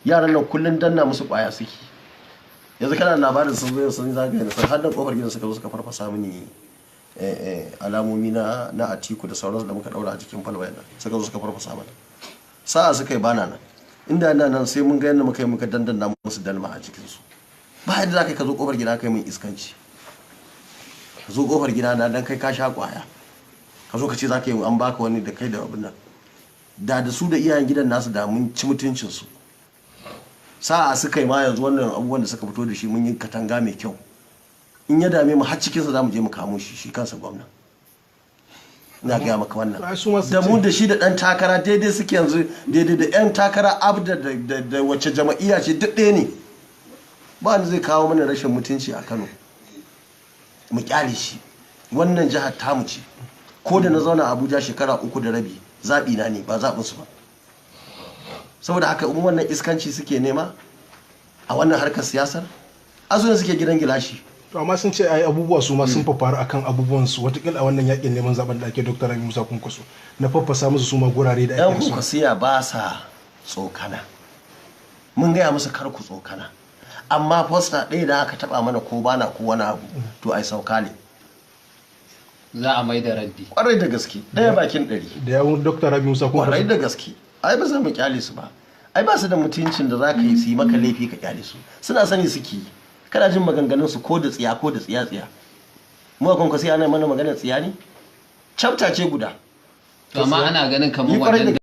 yaran nan kullun danna musu kwaya suke. Yanzu kana labarin sun zo sun zagaye da sun haddan kofar gidan suka zo suka farfasa mini alamomi na atiku da sauransu da muka daura a jikin falwaya suka zo suka farfasa mana. Sa'a suka yi bana nan inda nan sai mun ga yadda muka yi muka dandanna musu dalma a jikinsu. Ba yadda za ka zo kofar gida kai min iskanci, ka zo kofar gida na dan kai ka sha kwaya, ka zo ka ce za ka yi an baka wani da kai da abin nan. Da su da iyayen gidan nasu da mun ci mutuncinsu. Sa'a suka yi ma yanzu wannan abubuwan da suka fito da shi mun yi katanga mai kyau. In ya dame mu har cikinsa za mu je mu kamo shi kansa gwamna. Ina gaya maka wannan. Da mu da shi da ɗan takara daidai suke yanzu, daidai da 'yan takara abda da wacce jama'iyya ce duk ɗaya ne. Ba wanda zai kawo mana rashin mutunci a Kano. Mu kyale shi. Wannan jihar tamu ce. Ko da na zauna a Abuja shekara 3 da rabi, zaɓi na ne ba zaɓinsu ba. Saboda haka in wannan iskanci suke nema a wannan harkar siyasar, azumin suke gidan gilashi. To amma sun ce ai abubuwa su ma sun faru akan abubuwan su watakila a wannan yakin neman zaben da ake Dr. Rabi Musa Kwankwaso na faffasa musu su ma gurare da ake yan Kwankwasiya ba sa tsokana. Mun gaya musu kar ku tsokana, amma fosta ɗaya da aka taba mana ko bana ko wani abu to ai sauka ne. Za a mai da raddi. Kwarai da gaske, ɗaya bakin 100. Da yawun Dr. Rabi Musa Kwankwaso. Kwarai da gaske. Ai ba za mu kyale su ba. Ai ba su da mutuncin da za ka yi su yi maka laifi ka kyale su. Suna sani suke yi. Kana jin maganganun su ko da tsiya ko da tsiya. Mu a Kwankwasiya ana mana maganar tsiya ne? Chapter ce guda. To amma ana ganin kamar wannan